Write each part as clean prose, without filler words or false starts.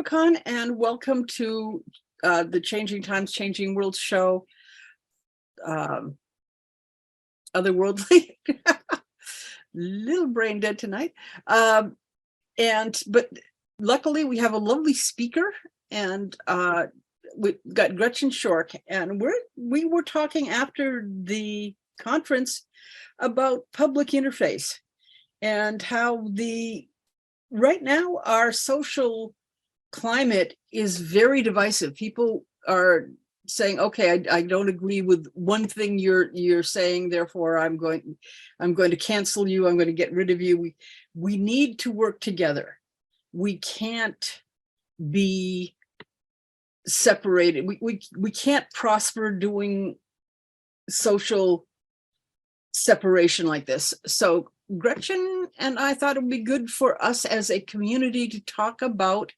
Leprechaun, and welcome to the Changing Times, Changing World show, Otherworldly. Little brain dead tonight. But luckily we have a lovely speaker, and we got Gretchen Schork, and we were talking after the conference about public interface and how right now our social climate is very divisive. People are saying, okay, I don't agree with one thing you're saying, therefore I'm going to cancel you, I'm going to get rid of you. We need to work together. We can't be separated. We can't prosper doing social separation like this. So Gretchen and I thought it would be good for us as a community to talk about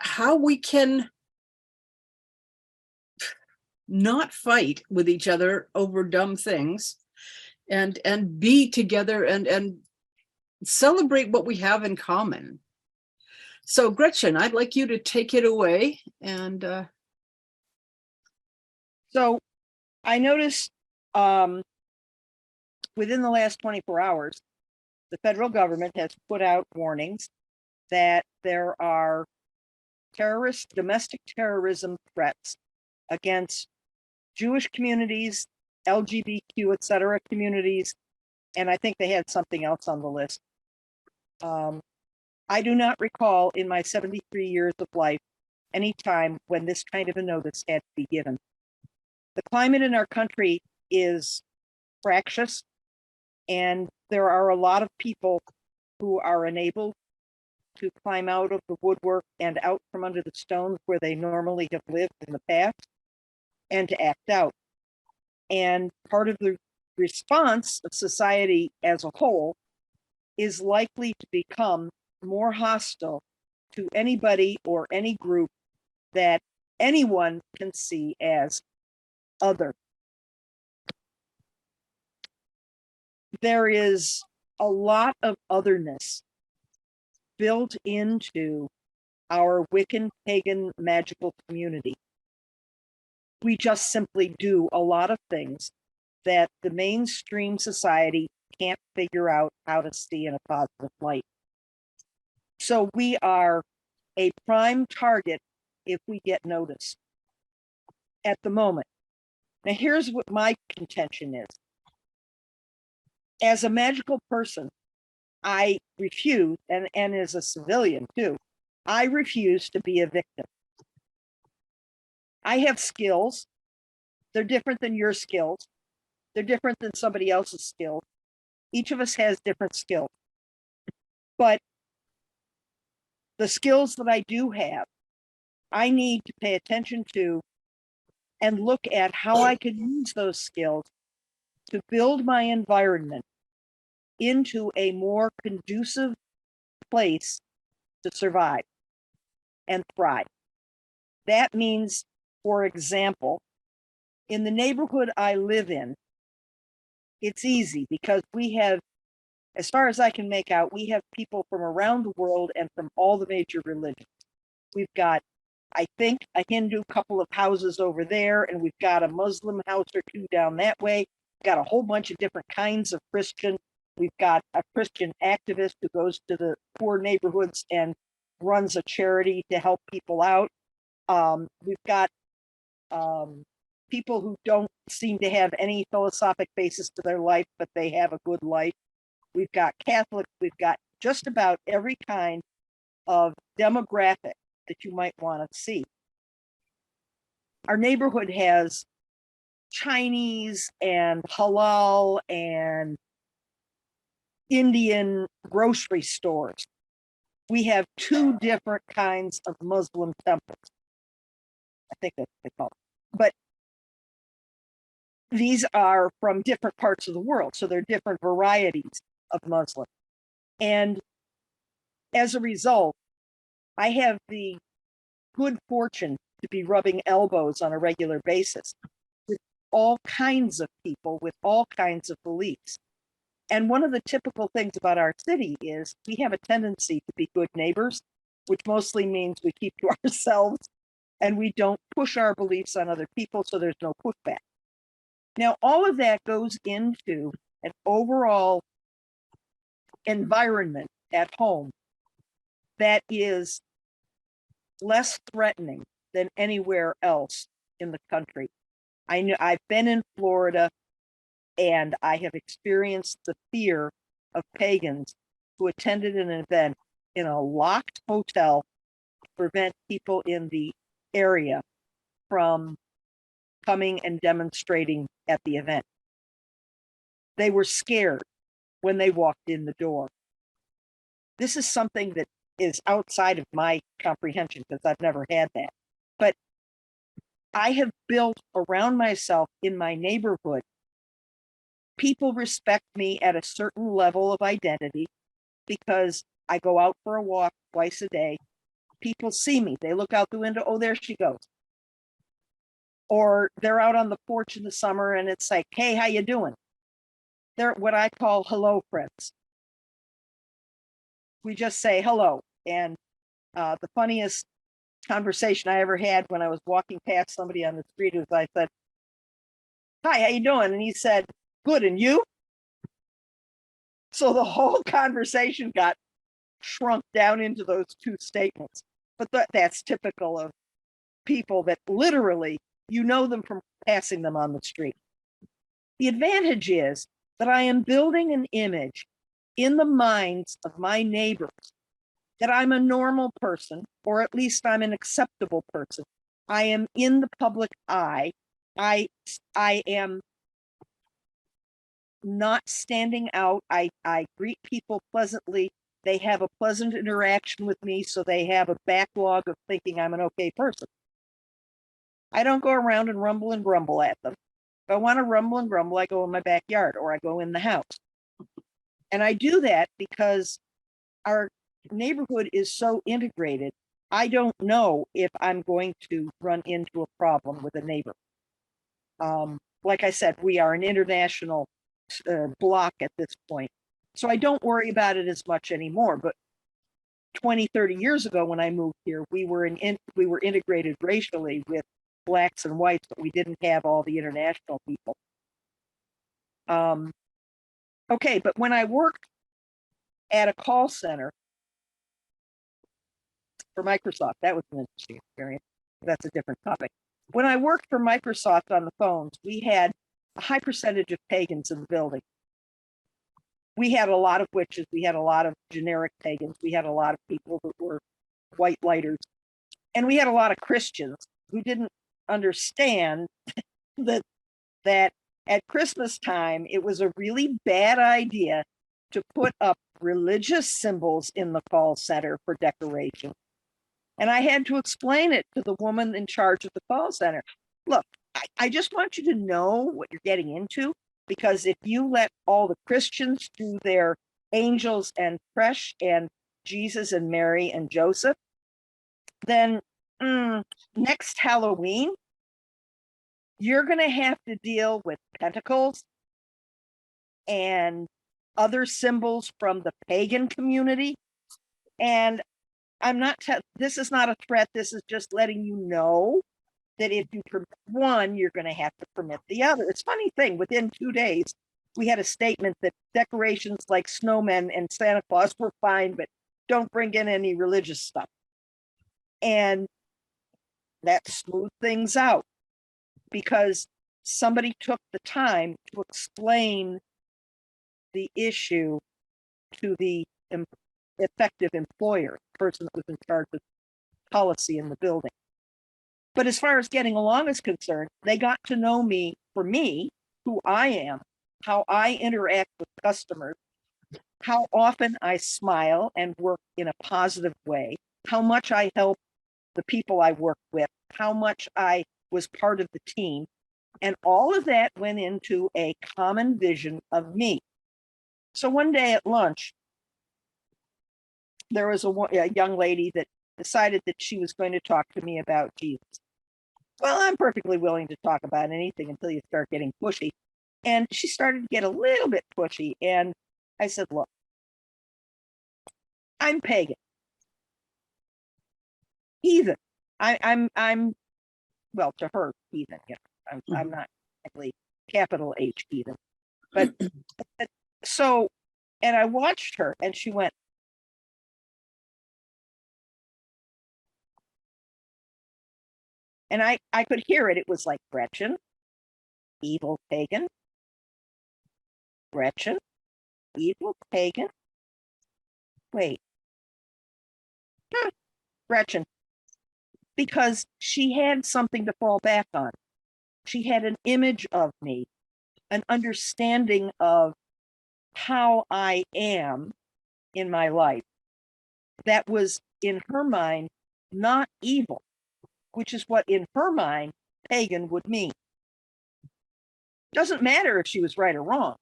how we can not fight with each other over dumb things, and be together and celebrate what we have in common. So Gretchen, I'd like you to take it away. And so I noticed within the last 24 hours, the federal government has put out warnings that there are domestic terrorism threats against Jewish communities, LGBTQ, etc. communities, and I think they had something else on the list. I do not recall in my 73 years of life any time when this kind of a notice had to be given. The climate in our country is fractious, and there are a lot of people who are unable to climb out of the woodwork and out from under the stones where they normally have lived in the past, and to act out. And part of the response of society as a whole is likely to become more hostile to anybody or any group that anyone can see as other. There is a lot of otherness built into our Wiccan, pagan, magical community. We just simply do a lot of things that the mainstream society can't figure out how to see in a positive light. So we are a prime target if we get noticed at the moment. Now, here's what my contention is. As a magical person, I refuse, and as a civilian too, I refuse to be a victim. I have skills. They're different than your skills. They're different than somebody else's skills. Each of us has different skills. But the skills that I do have, I need to pay attention to and look at how I can use those skills to build my environment into a more conducive place to survive and thrive. That means, for example, in the neighborhood I live in, it's easy because we have, as far as I can make out, we have people from around the world and from all the major religions. We've got, I think, a Hindu couple of houses over there, and we've got a Muslim house or two down that way. We've got a whole bunch of different kinds of Christian. We've got a Christian activist who goes to the poor neighborhoods and runs a charity to help people out. We've got people who don't seem to have any philosophic basis to their life, but they have a good life. We've got Catholics. We've got just about every kind of demographic that you might want to see. Our neighborhood has Chinese and halal and Indian grocery stores. We have two different kinds of Muslim temples. I think that's what they call it. But these are from different parts of the world, so they're different varieties of Muslim. And as a result, I have the good fortune to be rubbing elbows on a regular basis with all kinds of people with all kinds of beliefs. And one of the typical things about our city is we have a tendency to be good neighbors, which mostly means we keep to ourselves and we don't push our beliefs on other people, so there's no pushback. Now, all of that goes into an overall environment at home that is less threatening than anywhere else in the country. I know I've been in Florida and I have experienced the fear of pagans who attended an event in a locked hotel to prevent people in the area from coming and demonstrating at the event. They were scared when they walked in the door. This is something that is outside of my comprehension because I've never had that. But I have built around myself in my neighborhood. People respect me at a certain level of identity because I go out for a walk twice a day. People see me. They look out the window. Oh, there she goes. Or they're out on the porch in the summer and it's like, hey, how you doing? They're what I call hello friends. We just say hello. And the funniest conversation I ever had when I was walking past somebody on the street was I said, hi, how you doing? And he said, good, and you? So the whole conversation got shrunk down into those two statements. But that's typical of people that literally, you know them from passing them on the street. The advantage is that I am building an image in the minds of my neighbors that I'm a normal person, or at least I'm an acceptable person. I am in the public eye. I am not standing out. I greet people pleasantly. They have a pleasant interaction with me, so they have a backlog of thinking I'm an okay person. I don't go around and rumble and grumble at them. If I want to rumble and grumble, I go in my backyard or I go in the house. And I do that because our neighborhood is so integrated. I don't know if I'm going to run into a problem with a neighbor. Like I said, we are an international block at this point. So I don't worry about it as much anymore. But 20, 30 years ago when I moved here, we were integrated racially with blacks and whites, but we didn't have all the international people. Okay, but when I worked at a call center for Microsoft, that was an interesting experience. That's a different topic. When I worked for Microsoft on the phones, we had a high percentage of pagans in the building. We had a lot of witches. We had a lot of generic pagans. We had a lot of people that were white lighters. And we had a lot of Christians who didn't understand that at Christmas time, it was a really bad idea to put up religious symbols in the call center for decoration. And I had to explain it to the woman in charge of the call center. Look, I just want you to know what you're getting into, because if you let all the Christians do their angels and creche and Jesus and Mary and Joseph, then next Halloween, you're going to have to deal with pentacles and other symbols from the pagan community. And I'm not, this is not a threat. This is just letting you know that if you permit one, you're going to have to permit the other. It's a funny thing, within 2 days, we had a statement that decorations like snowmen and Santa Claus were fine, but don't bring in any religious stuff. And that smoothed things out because somebody took the time to explain the issue to the effective employer, the person that was in charge of policy in the building. But as far as getting along is concerned, they got to know me for me, who I am, how I interact with customers, how often I smile and work in a positive way, how much I help the people I work with, how much I was part of the team. And all of that went into a common vision of me. So one day at lunch, there was a young lady that decided that she was going to talk to me about Jesus. Well, I'm perfectly willing to talk about anything until you start getting pushy. And she started to get a little bit pushy. And I said, look, I'm pagan. Heathen. I'm well, to her, heathen. You know, I'm not exactly capital H heathen. But so, and I watched her and she went, and I could hear it. It was like, Gretchen, evil pagan. Gretchen, evil pagan. Wait, Gretchen, because she had something to fall back on. She had an image of me, an understanding of how I am in my life that was in her mind not evil, which is what in her mind pagan would mean. Doesn't matter if she was right or wrong.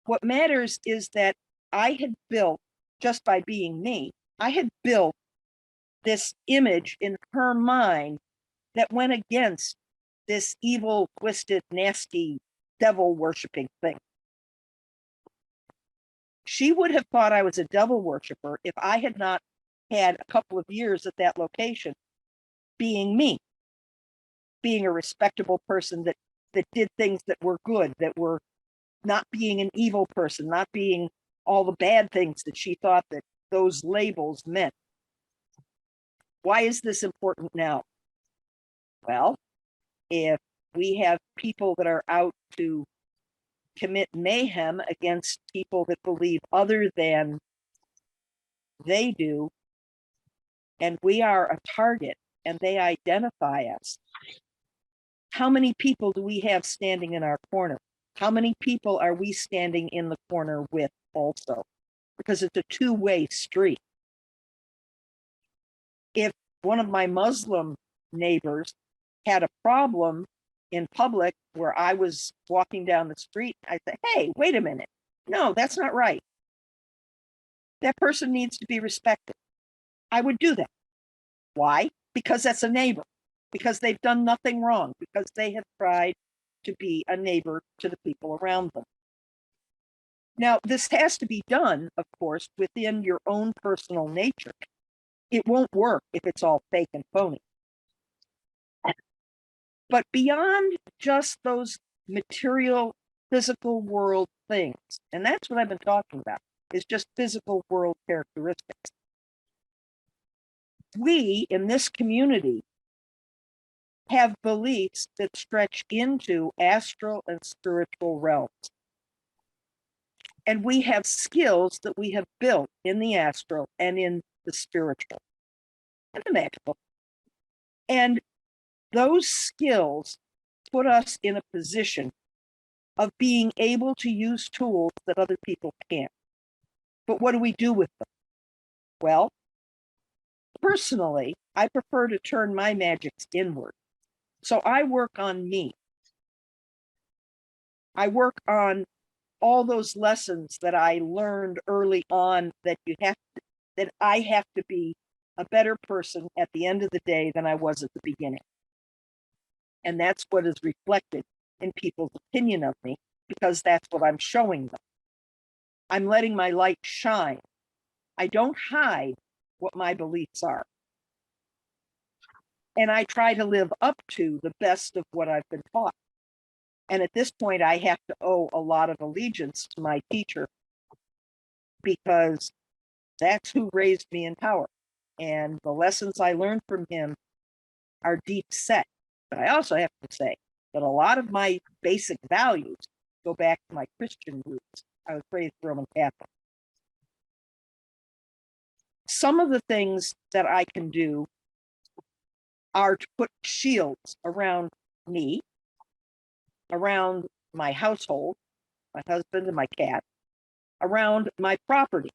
What matters is that I had built, just by being me, I had built this image in her mind that went against this evil, twisted, nasty, devil worshiping thing. She would have thought I was a devil worshiper if I had not had a couple of years at that location being me, being a respectable person that did things that were good, that were not being an evil person, not being all the bad things that she thought that those labels meant. Why is this important now? Well, if we have people that are out to commit mayhem against people that believe other than they do, and we are a target and they identify us, how many people do we have standing in our corner? How many people are we standing in the corner with also? Because it's a two-way street. If one of my Muslim neighbors had a problem in public where I was walking down the street, I said, hey, wait a minute. No, that's not right. That person needs to be respected. I would do that. Why? Because that's a neighbor, because they've done nothing wrong, because they have tried to be a neighbor to the people around them. Now, this has to be done, of course, within your own personal nature. It won't work if it's all fake and phony. But beyond just those material, physical world things, and that's what I've been talking about, is just physical world characteristics. We in this community have beliefs that stretch into astral and spiritual realms. And we have skills that we have built in the astral and in the spiritual and the magical. And those skills put us in a position of being able to use tools that other people can't. But what do we do with them? Well, personally, I prefer to turn my magics inward. So I work on me. I work on all those lessons that I learned early on, that that I have to be a better person at the end of the day than I was at the beginning. And that's what is reflected in people's opinion of me, because that's what I'm showing them. I'm letting my light shine. I don't hide what my beliefs are. And I try to live up to the best of what I've been taught. And at this point, I have to owe a lot of allegiance to my teacher, because that's who raised me in power. And the lessons I learned from him are deep set. But I also have to say that a lot of my basic values go back to my Christian roots. I was raised Roman Catholic. Some of the things that I can do are to put shields around me, around my household, my husband and my cat, around my property.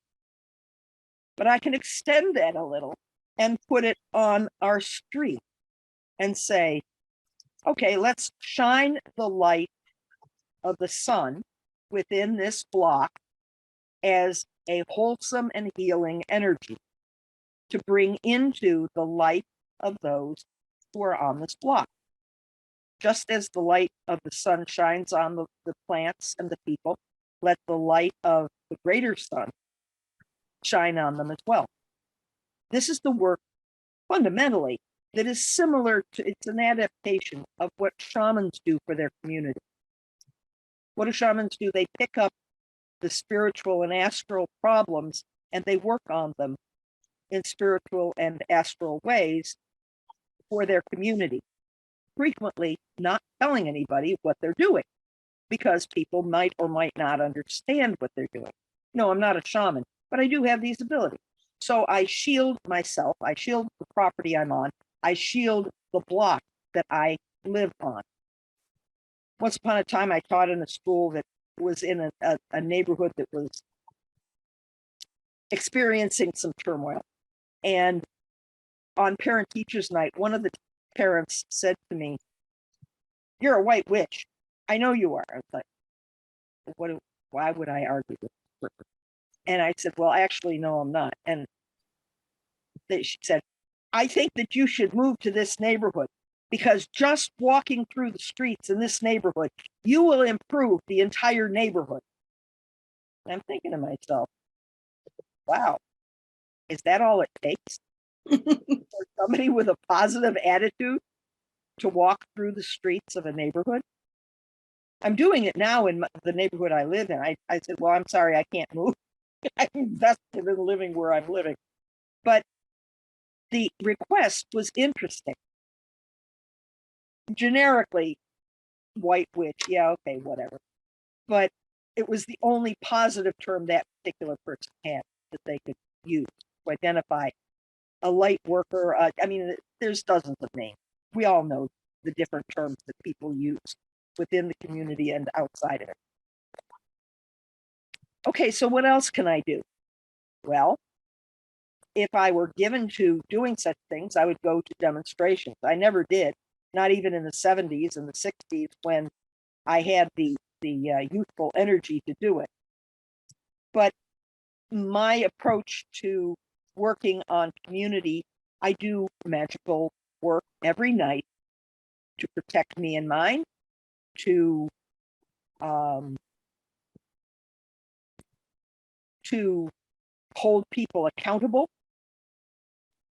But I can extend that a little and put it on our street and say, okay, let's shine the light of the sun within this block as a wholesome and healing energy to bring into the life of those who are on this block. just as the light of the sun shines on the plants and the people, let the light of the greater sun shine on them as well. This is the work fundamentally that is similar to, it's an adaptation of what shamans do for their community. What do shamans do? They pick up the spiritual and astral problems and they work on them in spiritual and astral ways for their community, frequently not telling anybody what they're doing because people might or might not understand what they're doing. No, I'm not a shaman, but I do have these abilities. So I shield myself, I shield the property I'm on, I shield the block that I live on. Once upon a time, I taught in a school that was in a neighborhood that was experiencing some turmoil. And on parent teachers night, one of the parents said to me, "You're a white witch. I know you are." I was like, why would I argue with this person? And I said, "Well, actually, no, I'm not." And she said, "I think that you should move to this neighborhood because just walking through the streets in this neighborhood, you will improve the entire neighborhood." And I'm thinking to myself, wow, is that all it takes for somebody with a positive attitude to walk through the streets of a neighborhood? I'm doing it now in the neighborhood I live in. I said, "Well, I'm sorry, I can't move. I'm invested in living where I'm living." But the request was interesting. Generically, white witch, yeah, okay, whatever. But it was the only positive term that particular person had that they could use to identify a light worker. I mean, there's dozens of names. We all know the different terms that people use within the community and outside of it. Okay, so what else can I do? Well, if I were given to doing such things, I would go to demonstrations. I never did, not even in the 70s and the 60s when I had the youthful energy to do it. But my approach to working on community, I do magical work every night to protect me and mine, to hold people accountable,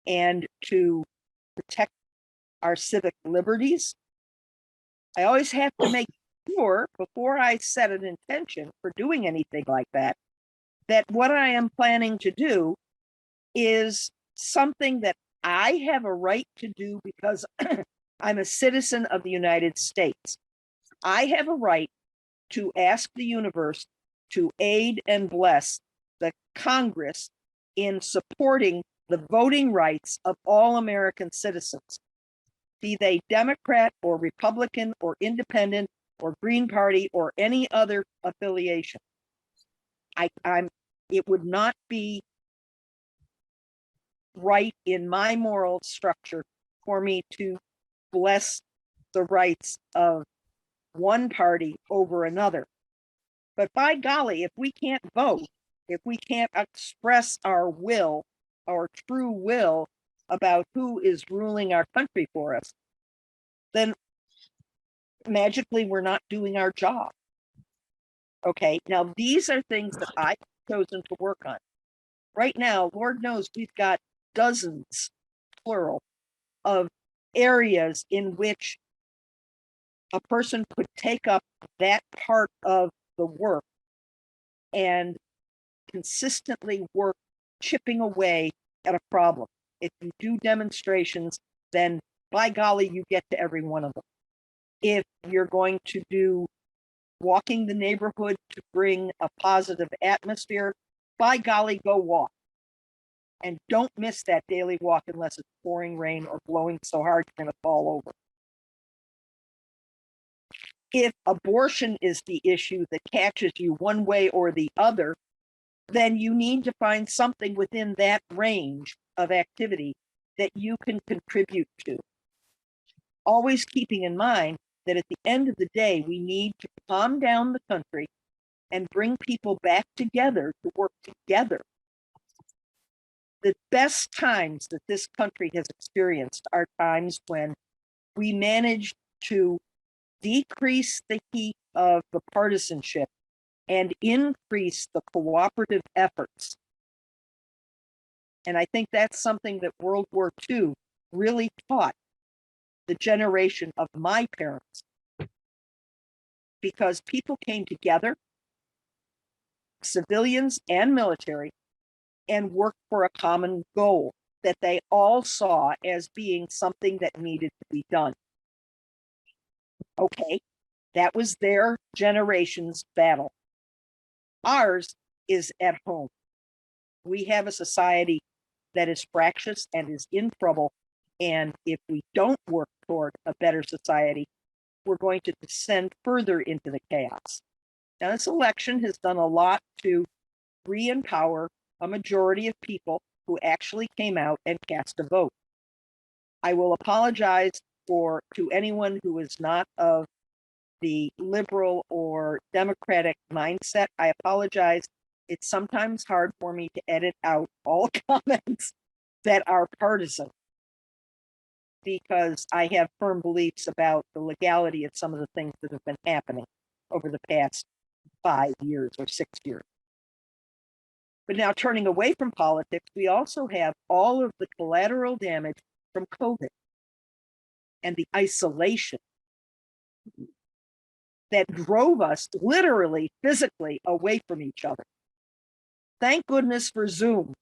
and to protect our civic liberties. I always have to make sure before I set an intention for doing anything like that, that what I am planning to do is something that I have a right to do because I'm a citizen of the United States. I have a right to ask the universe to aid and bless the Congress in supporting the voting rights of all American citizens, be they Democrat or Republican or Independent or Green Party or any other affiliation. It would not be right in my moral structure for me to bless the rights of one party over another. But by golly, if we can't vote, if we can't express our will, our true will about who is ruling our country for us, then magically we're not doing our job. Okay, now these are things that I've chosen to work on. Right now, Lord knows we've got dozens, plural, of areas in which a person could take up that part of the work and consistently work chipping away at a problem. If you do demonstrations, then by golly, you get to every one of them. If you're going to do walking the neighborhood to bring a positive atmosphere, by golly, go walk. And don't miss that daily walk unless it's pouring rain or blowing so hard you're going to fall over. If abortion is the issue that catches you one way or the other, then you need to find something within that range of activity that you can contribute to. Always keeping in mind that at the end of the day, we need to calm down the country and bring people back together to work together. The best times that this country has experienced are times when we managed to decrease the heat of the partisanship and increase the cooperative efforts. And I think that's something that World War II really taught the generation of my parents, because people came together, civilians and military, and worked for a common goal that they all saw as being something that needed to be done. Okay, that was their generation's battle. Ours is at home. We have a society that is fractious and is in trouble. And if we don't work toward a better society, we're going to descend further into the chaos. Now, this election has done a lot to re-empower a majority of people who actually came out and cast a vote. I will apologize to anyone who is not of the liberal or democratic mindset. I apologize. It's sometimes hard for me to edit out all comments that are partisan, because I have firm beliefs about the legality of some of the things that have been happening over the past 5 years or 6 years. But now, turning away from politics, we also have all of the collateral damage from COVID and the isolation that drove us literally, physically away from each other. Thank goodness for Zoom.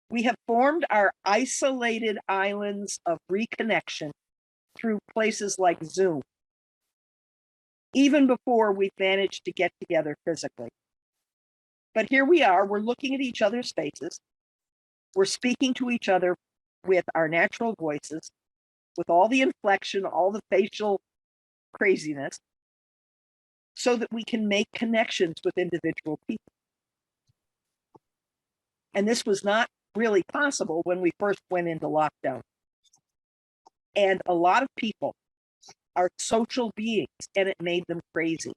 We have formed our isolated islands of reconnection through places like Zoom, even before we managed to get together physically. But here we are, we're looking at each other's faces. We're speaking to each other with our natural voices, with all the inflection, all the facial craziness, so that we can make connections with individual people. And this was not really possible when we first went into lockdown. And a lot of people are social beings, and it made them crazy.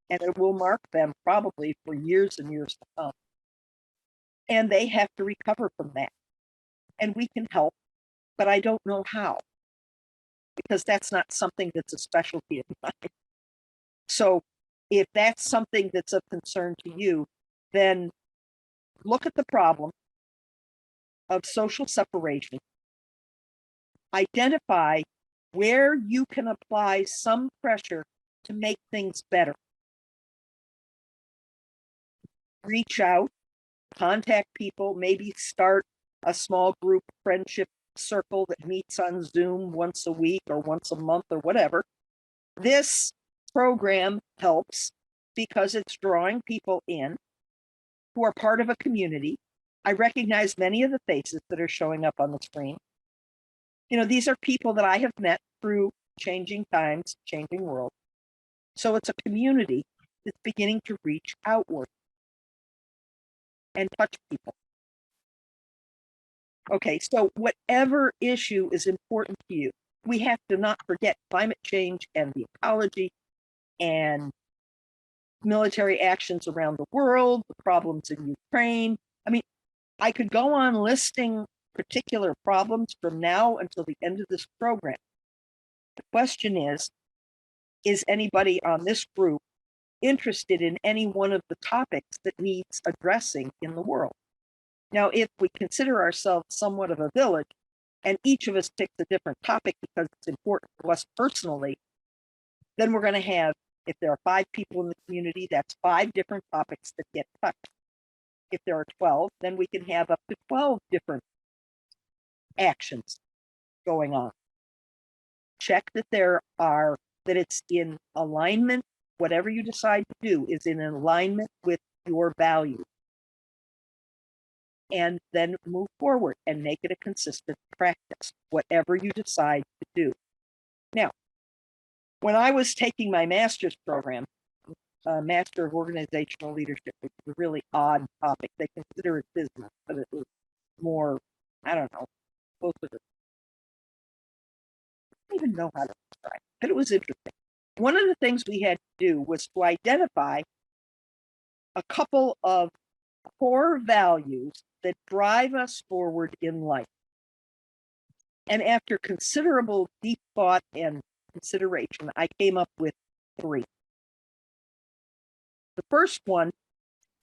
And it will mark them probably for years and years to come. And they have to recover from that. And we can help, but I don't know how, because that's not something that's a specialty of mine. So if that's something that's of concern to you, then look at the problem of social separation. Identify where you can apply some pressure to make things better. Reach out, contact people, maybe start a small group friendship circle that meets on Zoom once a week or once a month or whatever. This program helps because it's drawing people in who are part of a community. I recognize many of the faces that are showing up on the screen. You know, these are people that I have met through changing times, changing world. So it's a community that's beginning to reach outward and touch people. Okay, so whatever issue is important to you, we have to not forget climate change and the ecology and military actions around the world, the problems in Ukraine. I mean, I could go on listing particular problems from now until the end of this program. The question is anybody on this group interested in any one of the topics that needs addressing in the world? Now, if we consider ourselves somewhat of a village, and each of us picks a different topic because it's important to us personally, then we're going to have, if there are 5 people in the community, that's 5 different topics that get touched. If there are 12, then we can have up to 12 different actions going on. Check that that it's in alignment. Whatever you decide to do is in alignment with your values. And then move forward and make it a consistent practice, whatever you decide to do. Now, when I was taking my master's program, Master of Organizational Leadership, which is a really odd topic. They consider it business, but it was more, I don't know, closer to, I don't even know how to describe it, but it was interesting. One of the things we had to do was to identify a couple of core values that drive us forward in life. And after considerable deep thought and consideration, I came up with 3. The first one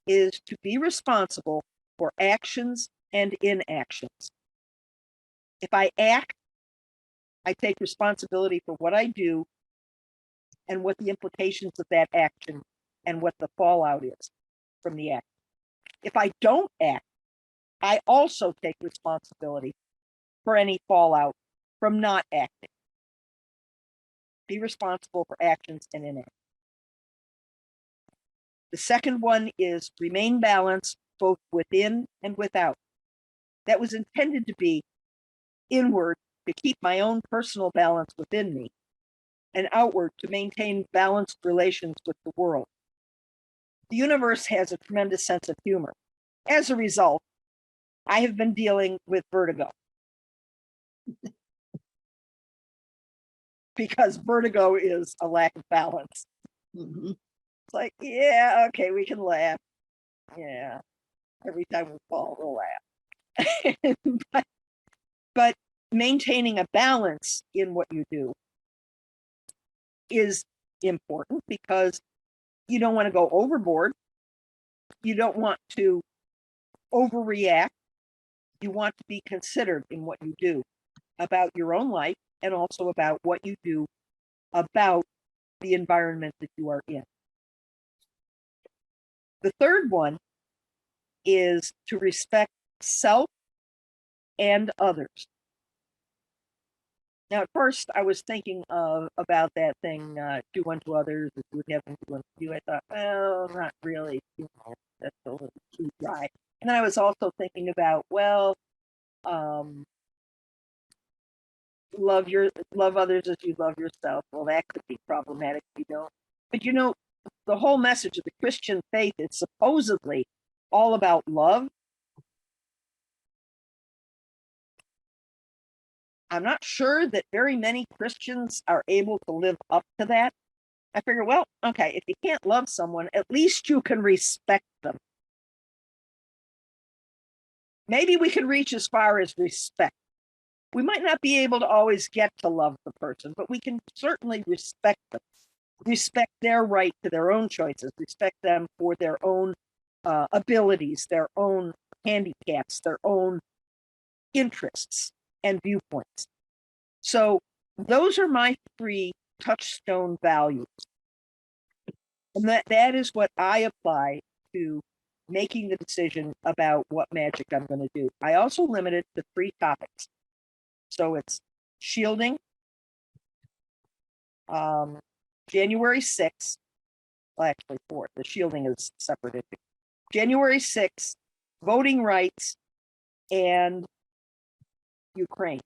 is to be responsible for actions and inactions. If I act, I take responsibility for what I do and what the implications of that action and what the fallout is from the act. If I don't act, I also take responsibility for any fallout from not acting. Be responsible for actions and inactions. The second one is remain balanced both within and without. That was intended to be inward to keep my own personal balance within me, and outward to maintain balanced relations with the world. The universe has a tremendous sense of humor. As a result, I have been dealing with vertigo. Because vertigo is a lack of balance. Mhm. It's like, yeah, okay, we can laugh. Yeah, every time we fall, we'll laugh. but maintaining a balance in what you do is important because you don't want to go overboard. You don't want to overreact. You want to be considered in what you do about your own life and also about what you do about the environment that you are in. The third one is to respect self and others. Now, at first, I was thinking about that thing, do unto others as you would have them do unto you. I thought, well, not really. That's a little too dry. And then I was also thinking about, well, love others as you love yourself. Well, that could be problematic if you don't. But the whole message of the Christian faith is supposedly all about love. I'm not sure that very many Christians are able to live up to that. I figure, well, okay, if you can't love someone, at least you can respect them. Maybe we can reach as far as respect. We might not be able to always get to love the person, but we can certainly respect them. Respect their right to their own choices, respect them for their own abilities, their own handicaps, their own interests and viewpoints. So those are my 3 touchstone values. And that is what I apply to making the decision about what magic I'm going to do. I also limit it to 3 topics. So it's shielding, January 6th, well, actually 4th, the shielding is separate. January 6th, voting rights, and Ukraine.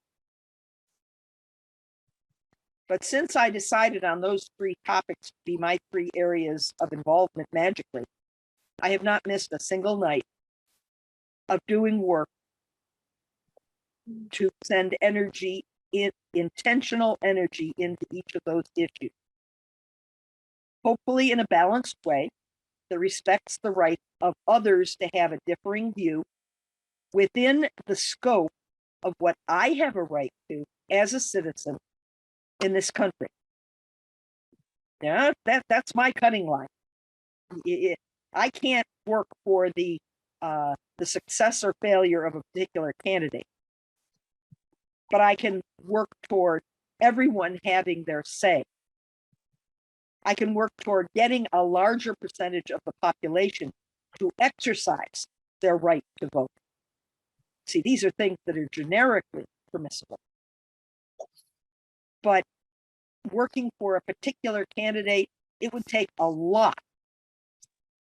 But since I decided on those 3 topics to be my 3 areas of involvement magically, I have not missed a single night of doing work to send energy, intentional energy into each of those issues. Hopefully in a balanced way that respects the right of others to have a differing view within the scope of what I have a right to as a citizen in this country. Yeah, that's my cutting line. I can't work for the success or failure of a particular candidate, but I can work toward everyone having their say. I can work toward getting a larger percentage of the population to exercise their right to vote. See, these are things that are generically permissible. But working for a particular candidate, it would take a lot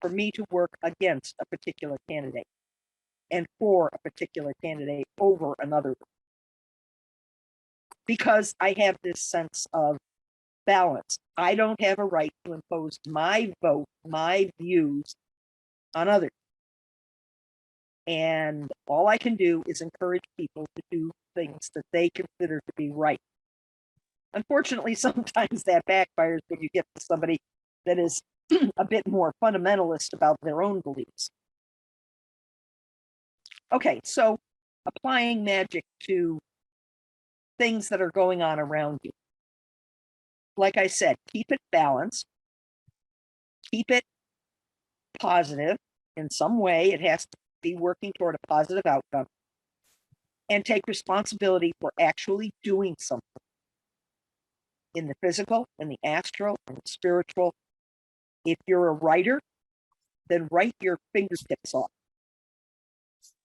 for me to work against a particular candidate and for a particular candidate over another. Because I have this sense of balance. I don't have a right to impose my vote, my views on others. And all I can do is encourage people to do things that they consider to be right. Unfortunately, sometimes that backfires when you get to somebody that is a bit more fundamentalist about their own beliefs. Okay, so applying magic to things that are going on around you. Like I said, keep it balanced, keep it positive in some way. It has to be working toward a positive outcome, and take responsibility for actually doing something in the physical, in the astral, and the spiritual. If you're a writer, then write your fingertips off.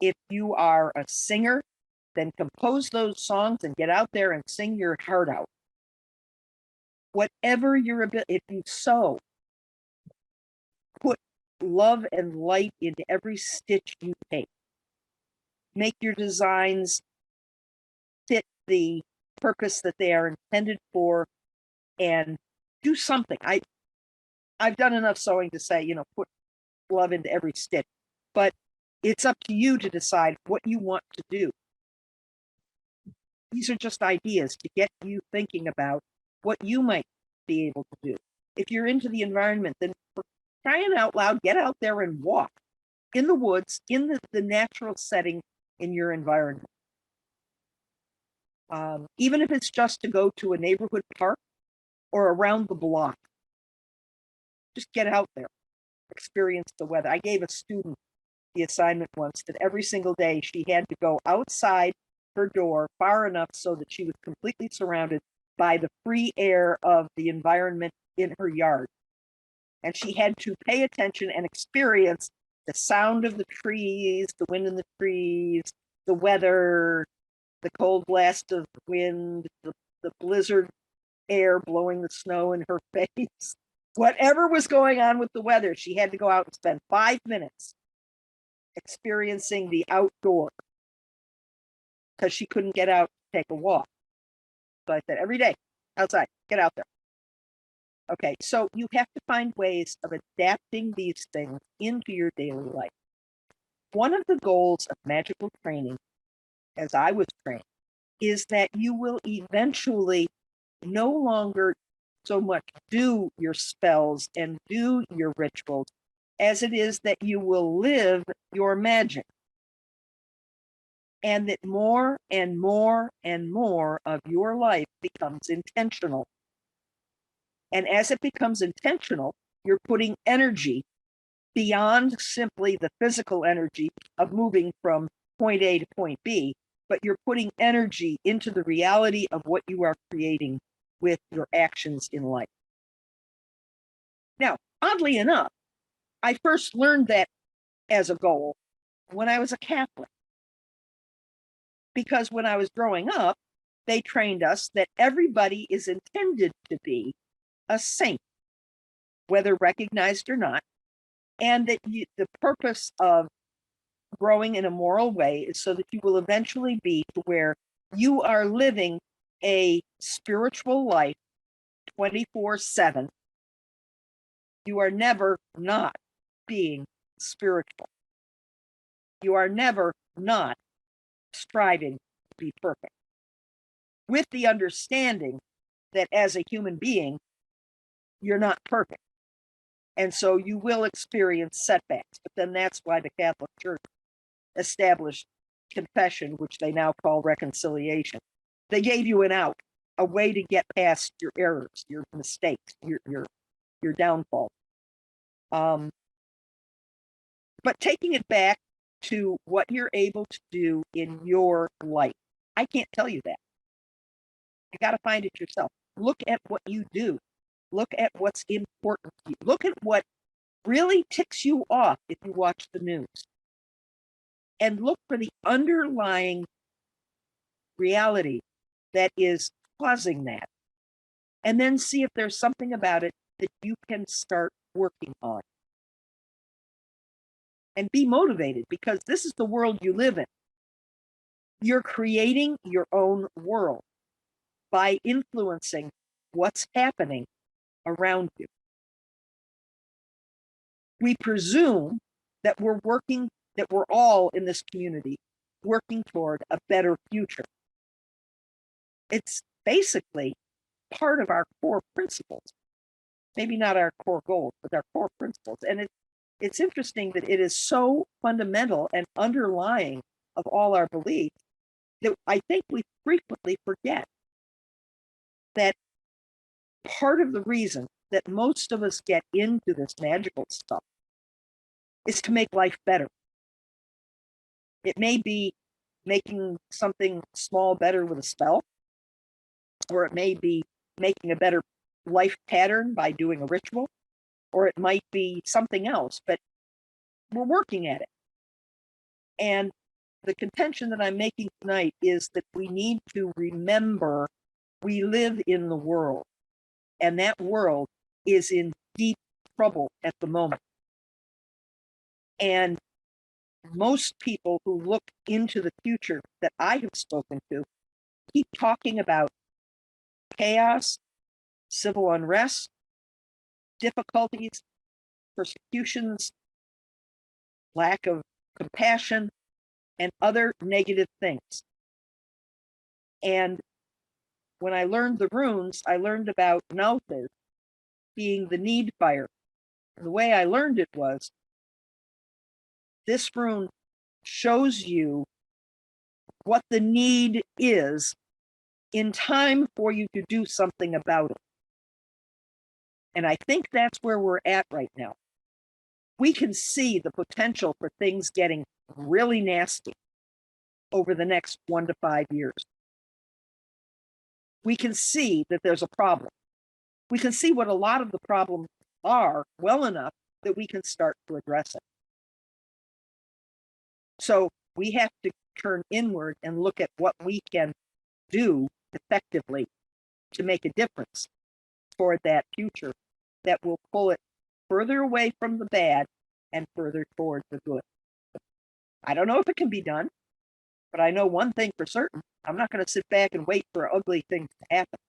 If you are a singer, then compose those songs and get out there and sing your heart out. Whatever your ability, if you sew, put love and light into every stitch you take. Make your designs fit the purpose that they are intended for, and do something. I've done enough sewing to say, put love into every stitch, but it's up to you to decide what you want to do. These are just ideas to get you thinking about what you might be able to do. If you're into the environment, then for crying out loud, get out there and walk in the woods, in the natural setting in your environment. Even if it's just to go to a neighborhood park or around the block, just get out there, experience the weather. I gave a student the assignment once that every single day she had to go outside her door far enough so that she was completely surrounded by the free air of the environment in her yard. And she had to pay attention and experience the sound of the trees, the wind in the trees, the weather, the cold blast of wind, the blizzard air blowing the snow in her face. Whatever was going on with the weather, she had to go out and spend 5 minutes experiencing the outdoor because she couldn't get out to take a walk. So I said, every day, outside, get out there. Okay, so you have to find ways of adapting these things into your daily life. One of the goals of magical training, as I was trained, is that you will eventually no longer so much do your spells and do your rituals as it is that you will live your magic. And that more and more and more of your life becomes intentional. And as it becomes intentional, you're putting energy beyond simply the physical energy of moving from point A to point B, but you're putting energy into the reality of what you are creating with your actions in life. Now, oddly enough, I first learned that as a goal when I was a Catholic. Because when I was growing up, they trained us that everybody is intended to be a saint, whether recognized or not, and that the purpose of growing in a moral way is so that you will eventually be to where you are living a spiritual life 24/7. You are never not being spiritual. You are never not striving to be perfect, with the understanding that as a human being, you're not perfect. And so you will experience setbacks. But then that's why the Catholic Church established confession, which they now call reconciliation. They gave you an out, a way to get past your errors, your mistakes, your downfall. But taking it back to what you're able to do in your life, I can't tell you that. You got to find it yourself. Look at what you do. Look at what's important to you. Look at what really ticks you off if you watch the news. And look for the underlying reality that is causing that. And then see if there's something about it that you can start working on. And be motivated, because this is the world you live in. You're creating your own world by influencing what's happening around you. We presume that we're all in this community working toward a better future. It's basically part of our core principles. Maybe not our core goals, but our core principles. And it's interesting that it is so fundamental and underlying of all our beliefs that I think we frequently forget that part of the reason that most of us get into this magical stuff is to make life better. It may be making something small better with a spell, or it may be making a better life pattern by doing a ritual, or it might be something else, but we're working at it. And the contention that I'm making tonight is that we need to remember we live in the world, and that world is in deep trouble at the moment. And most people who look into the future that I have spoken to keep talking about chaos, civil unrest, difficulties, persecutions, lack of compassion, and other negative things. And when I learned the runes, I learned about Nauthiz being the need fire. The way I learned it was, this rune shows you what the need is in time for you to do something about it. And I think that's where we're at right now. We can see the potential for things getting really nasty over the next 1 to 5 years. We can see that there's a problem. We can see what a lot of the problems are well enough that we can start to address it. So we have to turn inward and look at what we can do effectively to make a difference toward that future that will pull it further away from the bad and further toward the good. I don't know if it can be done, but I know one thing for certain. I'm not going to sit back and wait for ugly things to happen.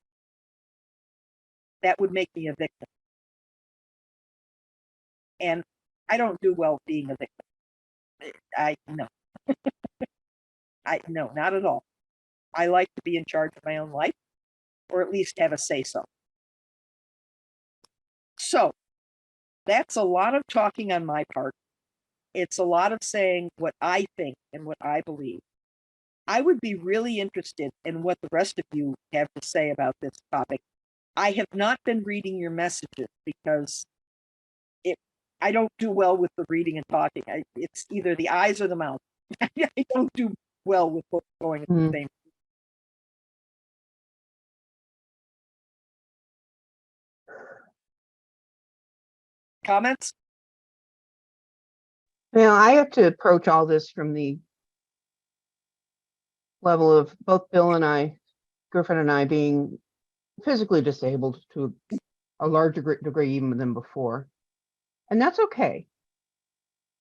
That would make me a victim. And I don't do well being a victim. No. No, not at all. I like to be in charge of my own life, or at least have a say-so. So that's a lot of talking on my part. It's a lot of saying what I think and what I believe. I would be really interested in what the rest of you have to say about this topic. I have not been reading your messages because I don't do well with the reading and talking. It's either the eyes or the mouth. I don't do well with both going at the same. Comments? Now, I have to approach all this from the level of both Bill and I, Griffin and I, being physically disabled to a larger degree even than before. And that's okay.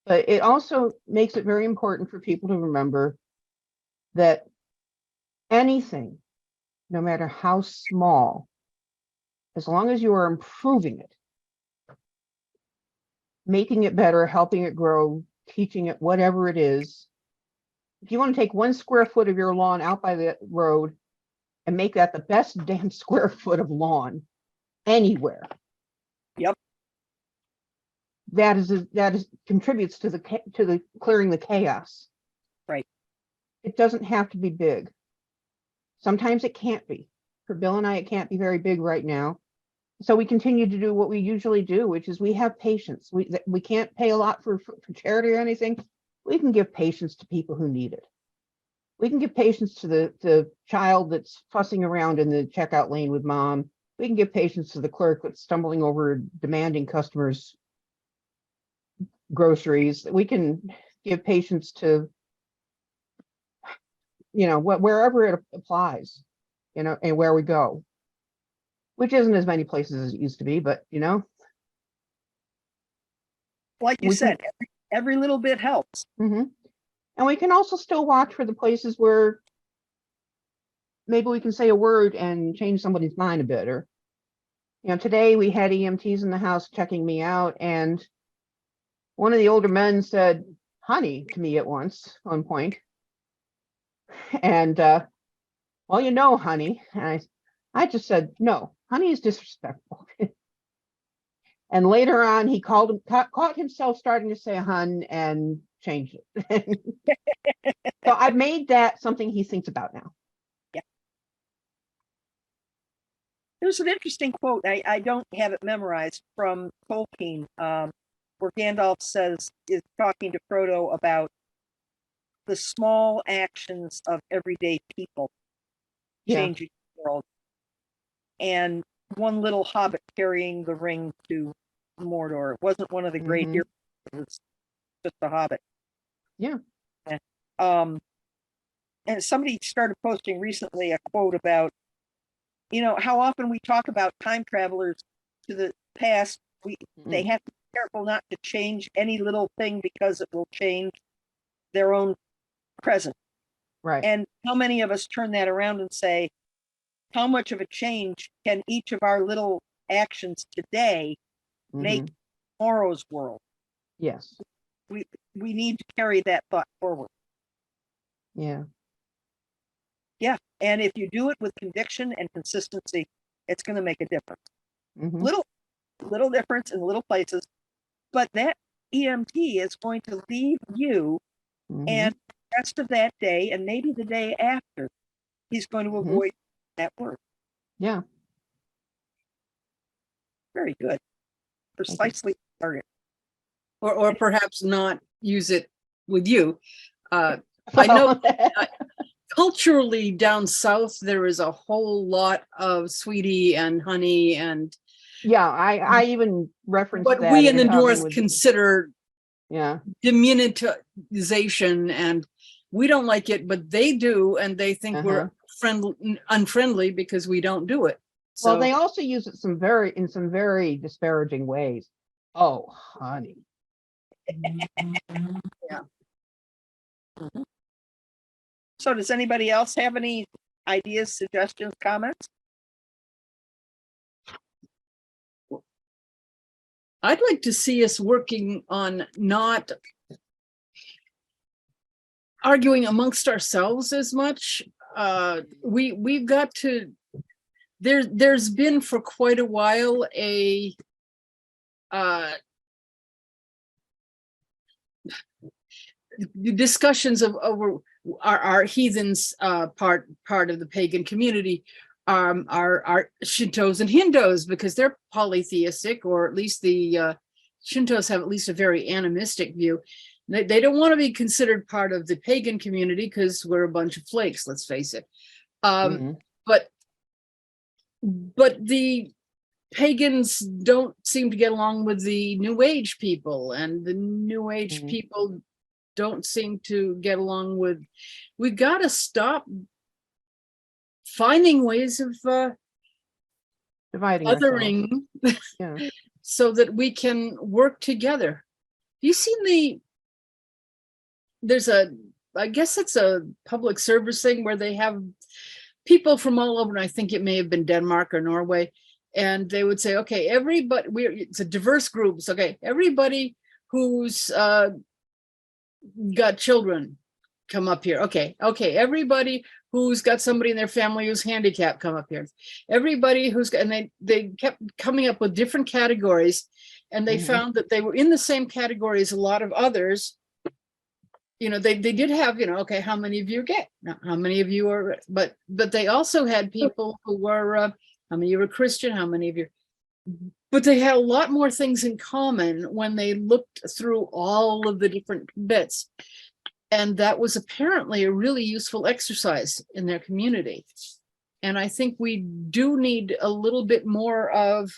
But it also makes it very important for people to remember that anything, no matter how small, as long as you are improving it, making it better, helping it grow, teaching it, whatever it is. If you want to take 1 square foot of your lawn out by the road and make that the best damn square foot of lawn anywhere. Yep. That contributes to the clearing the chaos. Right. It doesn't have to be big. Sometimes it can't be. For Bill and I, it can't be very big right now. So we continue to do what we usually do, which is we have patience. We can't pay a lot for charity or anything. We can give patience to people who need it. We can give patience to the child that's fussing around in the checkout lane with mom. We can give patience to the clerk that's stumbling over demanding customers groceries. We can give patience to, wherever it applies, and where we go. Which isn't as many places as it used to be, but like you said, every little bit helps. Mm-hmm. And we can also still watch for the places where maybe we can say a word and change somebody's mind a bit. Or, today we had EMTs in the house checking me out, and one of the older men said honey to me at one point. And well, honey. And I just said, no, honey is disrespectful. And later on, he caught himself starting to say hun, and changed it. So I've made that something he thinks about now. There's an interesting quote. I don't have it memorized from Tolkien, where Gandalf is talking to Frodo about the small actions of everyday people changing the world. And one little hobbit carrying the ring to Mordor. It wasn't one of the great heroes. It was just a hobbit. Yeah. And somebody started posting recently a quote about, how often we talk about time travelers to the past. They have to be careful not to change any little thing because it will change their own present. Right. And how many of us turn that around and say, how much of a change can each of our little actions today make tomorrow's world? Yes. We need to carry that thought forward. Yeah. Yeah. And if you do it with conviction and consistency, it's going to make a difference. Little difference in little places, but that EMT is going to leave you and the rest of that day and maybe the day after, he's going to avoid that word. Yeah. Very good. Precisely target. Or perhaps not use it with you. I know culturally down south, there is a whole lot of sweetie and honey and yeah, I even referenced what that we in the talking North with- consider yeah, diminutization, and we don't like it, but they do, and they think we're unfriendly because we don't do it. So, well, they also use it in some very disparaging ways. Oh, honey. yeah. So does anybody else have any ideas, suggestions, comments? I'd like to see us working on not arguing amongst ourselves as much. We've got to, there's been for quite a while a discussions of over our heathens part of the pagan community are Shintos and Hindus, because they're polytheistic, or at least the Shintos have at least a very animistic view. They don't want to be considered part of the pagan community because we're a bunch of flakes, let's face it. But the pagans don't seem to get along with the New Age people, and the New Age people don't seem to get along with. We've got to stop finding ways of Dividing othering so that we can work together. You seen I guess it's a public service thing where they have people from all over, and I think it may have been Denmark or Norway, and they would say, okay, everybody, it's a diverse group. So, okay, everybody who's got children, come up here. Okay, everybody who's got somebody in their family who's handicapped, come up here. Everybody who's got, and they kept coming up with different categories, and they found that they were in the same category as a lot of others. They did have, okay, how many of you are gay? How many of you are, but they also had people who were, how many of you are Christian? How many of you, but they had a lot more things in common when they looked through all of the different bits. And that was apparently a really useful exercise in their community. And I think we do need a little bit more of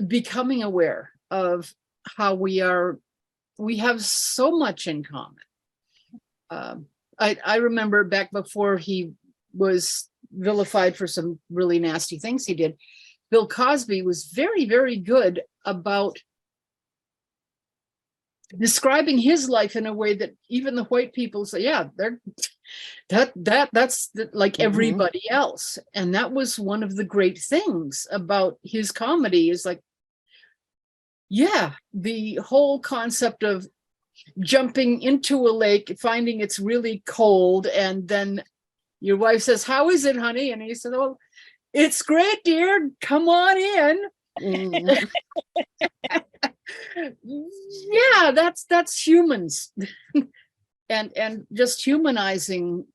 becoming aware of how we have so much in common. I remember back before he was vilified for some really nasty things he did, Bill Cosby was very, very good about describing his life in a way that even the white people say, yeah, that's like everybody else. And that was one of the great things about his comedy, is like, yeah, the whole concept of jumping into a lake, finding it's really cold, and then your wife says, how is it, honey? And he said, oh, it's great, dear, come on in. Yeah, that's humans. And just humanizing.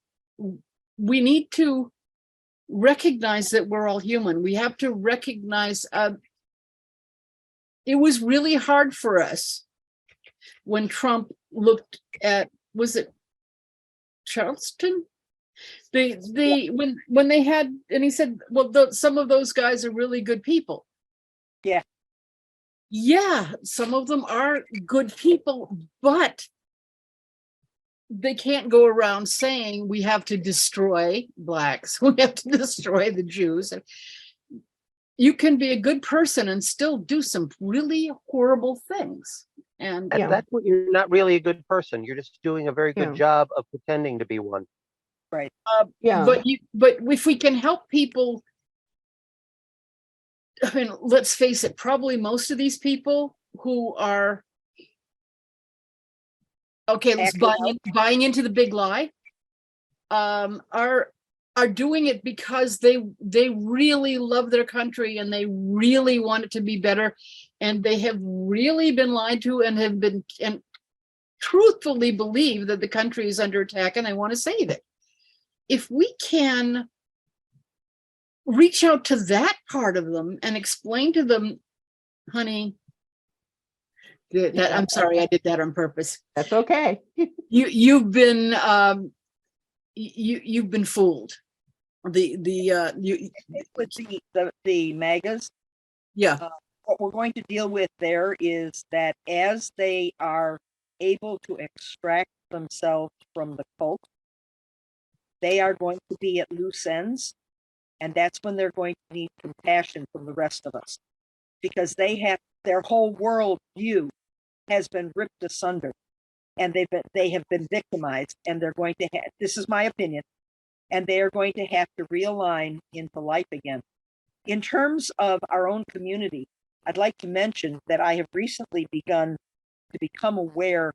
We need to recognize that we're all human. We have to recognize it was really hard for us when Trump looked at, was it Charleston? When they had, and he said, well, some of those guys are really good people. Yeah. Yeah, some of them are good people, but they can't go around saying we have to destroy blacks, we have to destroy the Jews. You can be a good person and still do some really horrible things. And Yeah. At that point, you're not really a good person. You're just doing a very good Yeah. job of pretending to be one. Yeah. but if we can help people, I mean, let's face it, probably most of these people who are, okay, let's buying into the big lie, are doing it because they really love their country and they really want it to be better, and they have really been lied to and have been, and truthfully believe that the country is under attack and they want to save it. If we can reach out to that part of them and explain to them, honey, that I'm sorry, I did that on purpose. That's okay. You've been you've been fooled. With the MAGAs, Yeah. what we're going to deal with there is that as they are able to extract themselves from the cult, they are going to be at loose ends, and that's when they're going to need compassion from the rest of us, because their whole world view has been ripped asunder, and they have been victimized, and they're going to have, this is my opinion, and they are going to have to realign into life again. In terms of our own community, I'd like to mention that I have recently begun to become aware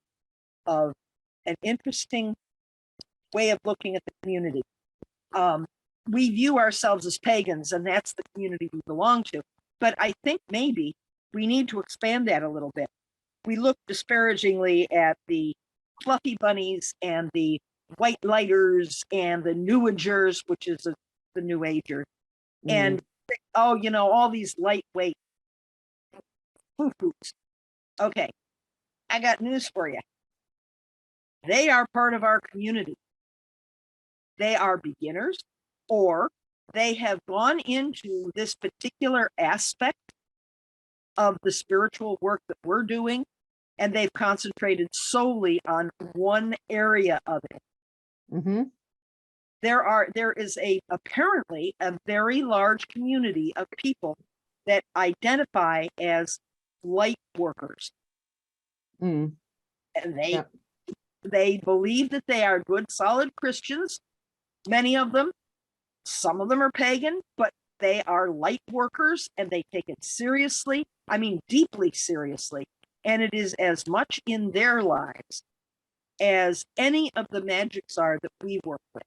of an interesting way of looking at the community. We view ourselves as pagans, and that's the community we belong to. But I think maybe we need to expand that a little bit. We look disparagingly at the fluffy bunnies and the white lighters and the new agers, which is the new ager, and oh, all these lightweight foo-foos. Okay, I got news for you. They are part of our community. They are beginners, or they have gone into this particular aspect of the spiritual work that we're doing, and they've concentrated solely on one area of it. Mm-hmm. There is apparently a very large community of people that identify as light workers. Mm. And they believe that they are good, solid Christians. Many of them, some of them are pagan, but they are light workers, and they take it seriously. I mean, deeply seriously. And it is as much in their lives as any of the magics are that we work with.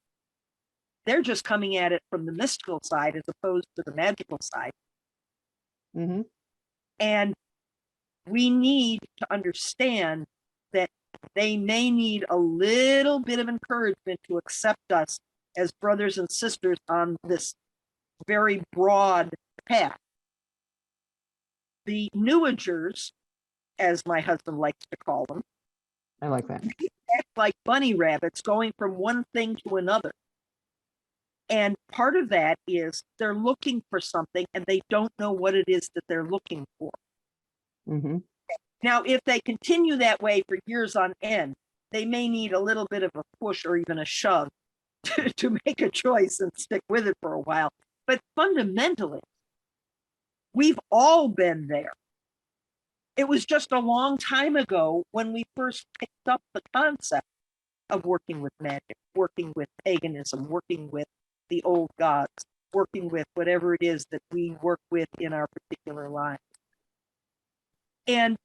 They're just coming at it from the mystical side as opposed to the magical side. Mm-hmm. And we need to understand that they may need a little bit of encouragement to accept us as brothers and sisters on this very broad path. The Newagers, as my husband likes to call them, I like that. act like bunny rabbits going from one thing to another. And part of that is they're looking for something and they don't know what it is that they're looking for. Mm-hmm. Now, if they continue that way for years on end, they may need a little bit of a push or even a shove to make a choice and stick with it for a while. But fundamentally, we've all been there. It was just a long time ago when we first picked up the concept of working with magic, working with paganism, working with the old gods, working with whatever it is that we work with in our particular lives. And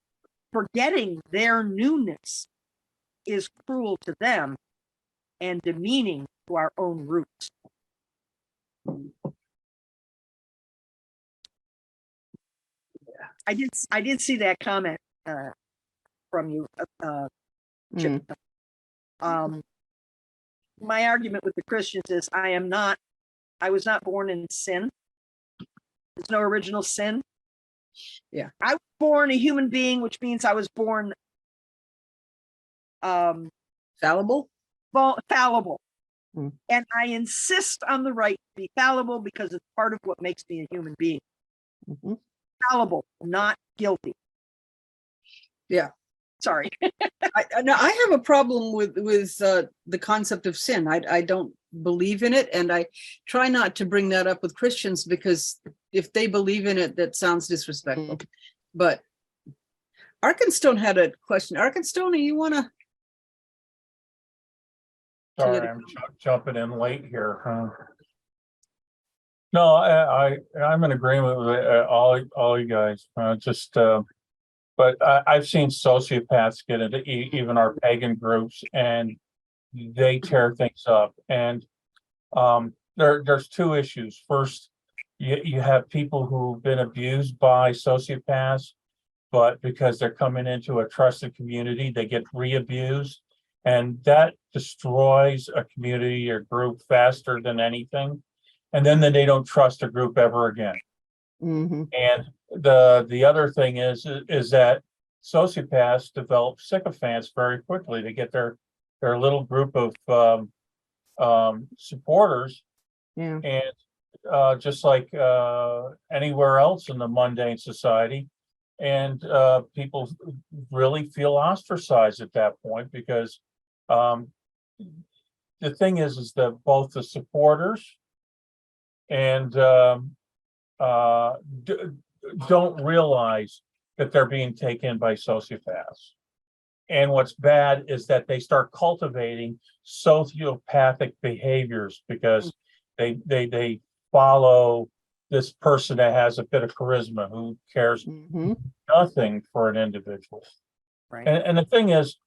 forgetting their newness is cruel to them and demeaning to our own roots. I did see that comment. from you, Mm, Chip. My argument with the Christians is I was not born in sin. There's no original sin. Yeah. I was born a human being, which means I was born Fallible? fallible. Mm. And I insist on the right to be fallible because it's part of what makes me a human being. mhm. Fallible, not guilty. Yeah. Sorry. Now I have a problem with the concept of sin. I don't believe in it, and I try not to bring that up with Christians because if they believe in it, that sounds disrespectful. But Arkenstone had a question. Arkenstone, you want to? Sorry, I'm jumping in late here. No, I'm in agreement with all you guys. But I've seen sociopaths get into even our pagan groups, and they tear things up. And there's two issues. First, you have people who've been abused by sociopaths, but because they're coming into a trusted community, they get re-abused. And that destroys a community or group faster than anything. And then they don't trust a group ever again. Mhm. And the other thing is that sociopaths develop sycophants very quickly. They get their little group of supporters, Yeah. and just like anywhere else in the mundane society, and people really feel ostracized at that point because the thing is that both the supporters and don't realize that they're being taken by sociopaths. And what's bad is that they start cultivating sociopathic behaviors because they follow this person that has a bit of charisma who cares Mhm. nothing for an individual. Right. And the thing is,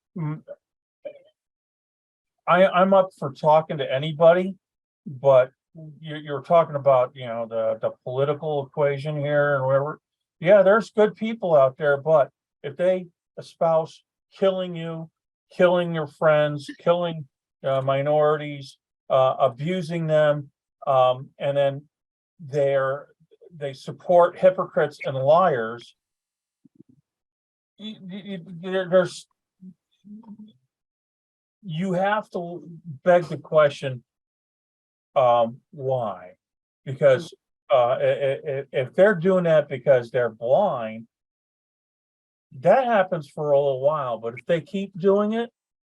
I'm up for talking to anybody, but you're talking about, the political equation here and whatever. Yeah, there's good people out there, but if they espouse killing you, killing your friends, killing minorities, abusing them, and then they support hypocrites and liars, there's you have to beg the question, why? Because if they're doing that because they're blind, that happens for a little while. But if they keep doing it,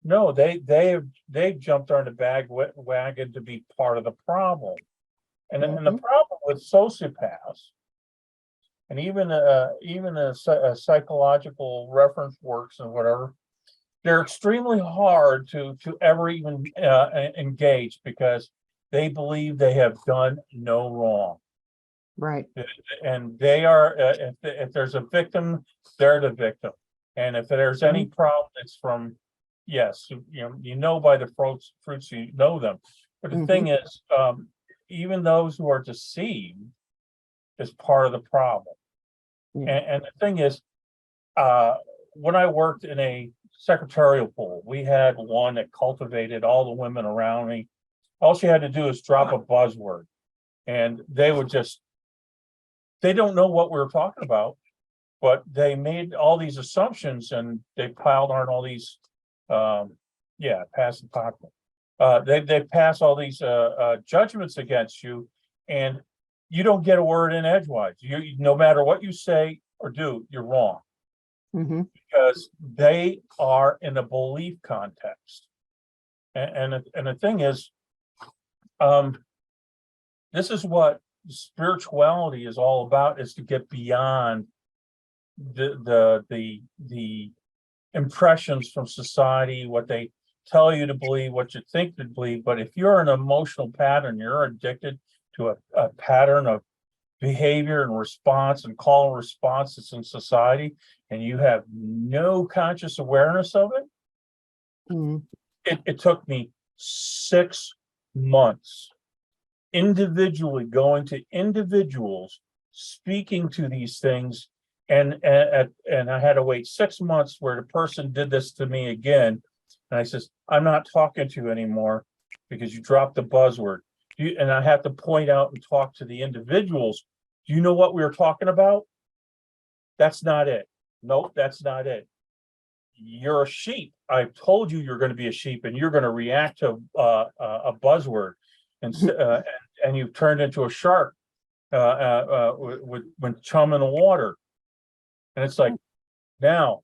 no, they've jumped on the wagon to be part of the problem. And the problem with sociopaths, and even a psychological reference works and whatever, they're extremely hard to ever even engage because they believe they have done no wrong. Right. And they are, if there's a victim, they're the victim. And if there's any problem, it's from, yes, by the fruits you know them. But the thing is, even those who are deceived is part of the problem. Yeah. And the thing is, when I worked in a secretarial pool, we had one that cultivated all the women around me. All she had to do is drop a buzzword, and they don't know what we were talking about, but they made all these assumptions and they piled on all these, pass the popcorn. They pass all these judgments against you, and you don't get a word in edgewise. No matter what you say or do, you're wrong. Mhm. Because they are in a belief context. And the thing is, this is what spirituality is all about, is to get beyond the impressions from society, what they tell you to believe, what you think to believe. But if you're in an emotional pattern, you're addicted to a pattern of behavior and response and call and responses in society, and you have no conscious awareness of it. Mhm. It took me 6 months individually going to individuals, speaking to these things And I had to wait 6 months where the person did this to me again. And I says, I'm not talking to you anymore because you dropped the buzzword. And I have to point out and talk to the individuals. Do you know what we were talking about? That's not it. Nope, that's not it. You're a sheep. I told you you're going to be a sheep, and you're going to react to a buzzword, and you turned into a shark when chum in the water. And it's like, now,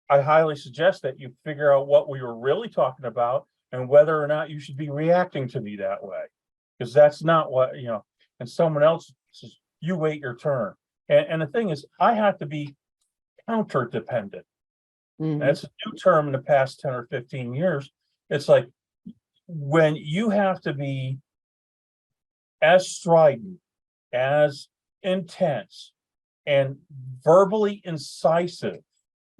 I highly suggest that you figure out what we were really talking about and whether or not you should be reacting to me that way, because that's not what And someone else says, you wait your turn. And the thing is, I have to be counter dependent. That's a new term in the past 10 or 15 years. It's like when you have to be as strident, as intense, and verbally incisive,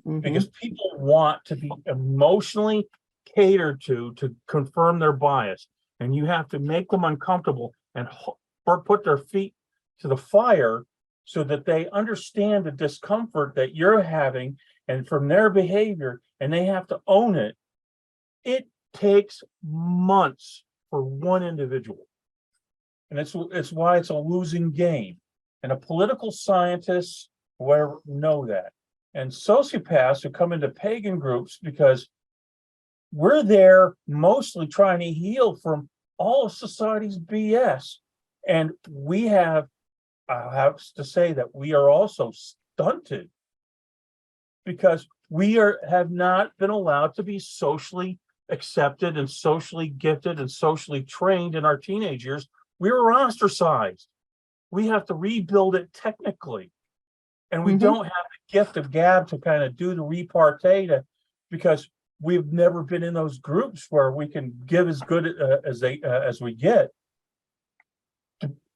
because people want to be emotionally catered to confirm their bias. And you have to make them uncomfortable and put their feet to the fire so that they understand the discomfort that you're having and from their behavior, and they have to own it. It takes months for one individual. And it's why it's a losing game. And a political scientist, whoever, know that. And sociopaths who come into pagan groups, because we're there mostly trying to heal from all of society's BS. And I have to say that we are also stunted because we have not been allowed to be socially accepted and socially gifted and socially trained in our teenage years. We were ostracized. We have to rebuild it technically. And we don't have the gift of gab to kind of do the repartee because we've never been in those groups where we can give as good as we get.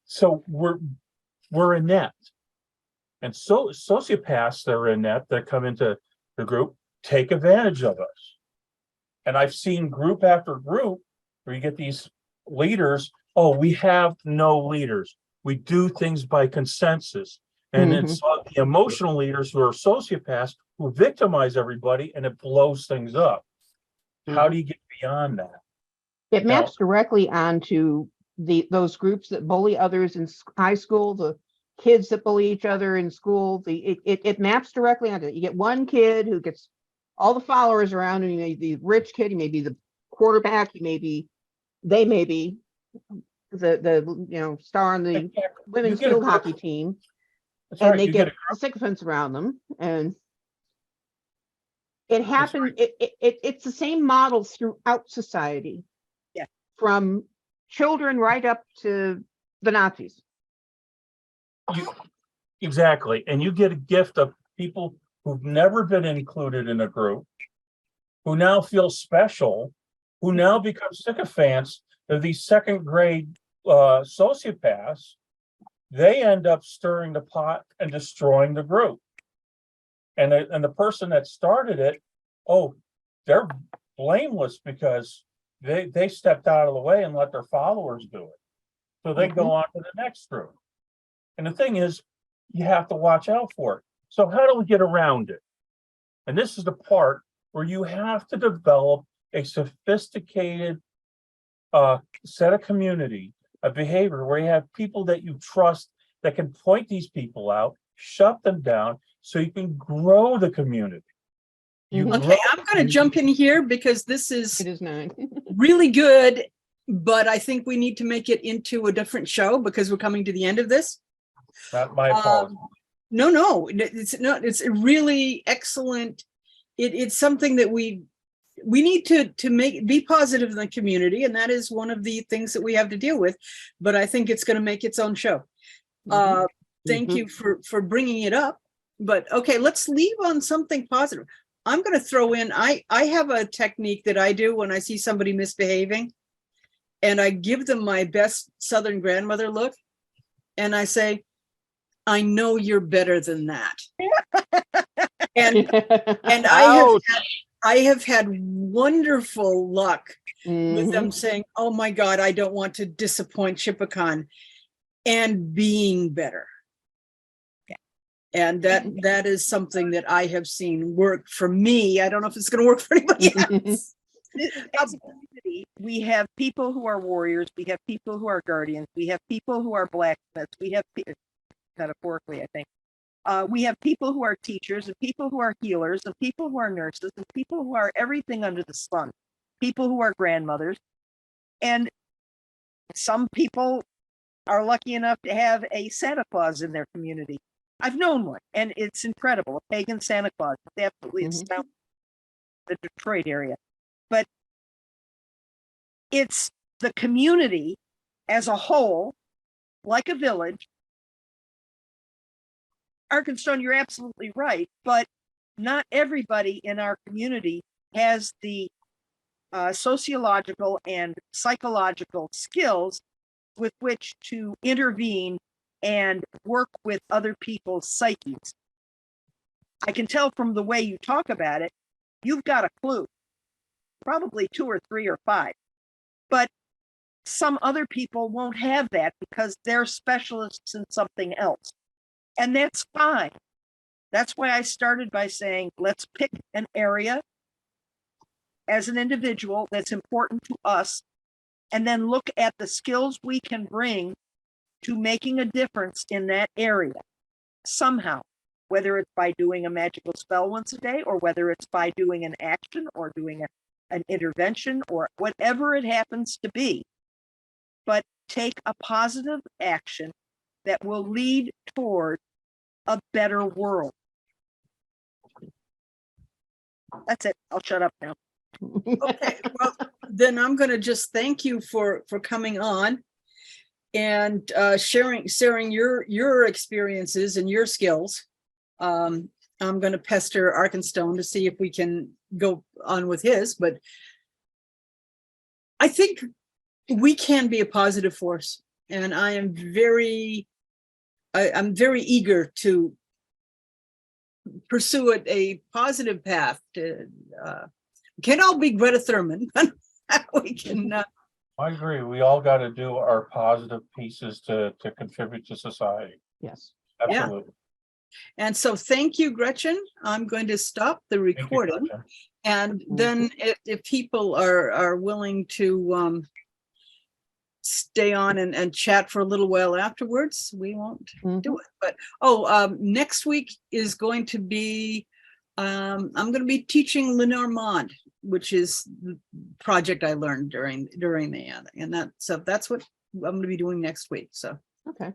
So we're inept. And so sociopaths that are inept that come into the group take advantage of us. And I've seen group after group where you get these leaders. Oh, we have no leaders. We do things by consensus. And it's the emotional leaders who are sociopaths who victimize everybody, and it blows things up. How do you get beyond that? It maps directly onto those groups that bully others in high school, the kids that bully each other in school. It maps directly onto it. You get one kid who gets all the followers around him. He may be the rich kid, he may be the quarterback, they may be the star on the women's field hockey team. And they get the sycophants around them, and it happened. It's the same models throughout society, from children right up to the Nazis. Exactly, and you get a gift of people who've never been included in a group, who now feel special, who now become sycophants of these second grade sociopaths. They end up stirring the pot and destroying the group. And the person that started it, they're blameless because they stepped out of the way and let their followers do it. So they go on to the next group. And the thing is, you have to watch out for it. So how do we get around it? And this is the part where you have to develop a sophisticated set of community, a behavior where you have people that you trust that can point these people out, shut them down, so you can grow the community. Okay, I'm going to jump in here because this is It is 9. really good, but I think we need to make it into a different show because we're coming to the end of this. Not my fault. No, it's not. It's really excellent. It's something that we need to be positive in the community, and that is one of the things that we have to deal with. But I think it's going to make its own show. Thank you for bringing it up. But okay, let's leave on something positive. I'm going to throw in. I have a technique that I do when I see somebody misbehaving, and I give them my best Southern grandmother look, and I say, I know you're better than that. and I have had wonderful luck with them saying, oh my God, I don't want to disappoint Chippewa, and being better. And that is something that I have seen work for me. I don't know if it's going to work for anybody else. As a community, we have people who are warriors, we have people who are guardians, we have people who are blacksmiths, we have, metaphorically, I think, we have people who are teachers and people who are healers and people who are nurses and people who are everything under the sun, people who are grandmothers. And some people are lucky enough to have a Santa Claus in their community. I've known one, and it's incredible. A pagan Santa Claus. It's absolutely astounding. The Detroit area. But it's the community as a whole, like a village. Arkansas, you're absolutely right, but not everybody in our community has the sociological and psychological skills with which to intervene and work with other people's psyches. I can tell from the way you talk about it, you've got a clue, probably 2 or 3 or 5, but some other people won't have that because they're specialists in something else. And that's fine. That's why I started by saying, let's pick an area as an individual that's important to us, and then look at the skills we can bring to making a difference in that area somehow, whether it's by doing a magical spell once a day, or whether it's by doing an action or doing an intervention or whatever it happens to be. But take a positive action that will lead toward a better world. That's it. I'll shut up now. Okay, well, then I'm going to just thank you for coming on and sharing your experiences and your skills. I'm going to pester Arkenstone to see if we can go on with his, but I think we can be a positive force, and I'm very eager to pursue a positive path. Can't all be Greta Thurman. We can. I agree. We all got to do our positive pieces to contribute to society. Yes. Absolutely. And so thank you, Gretchen. I'm going to stop the Thank you, recording. Gretchen. And then if people are willing to stay on and chat for a little while afterwards, we won't do it. But next week is going to be, I'm going to be teaching Lenormand, which is the project I learned during the and that's what I'm going to be doing next week. So Okay.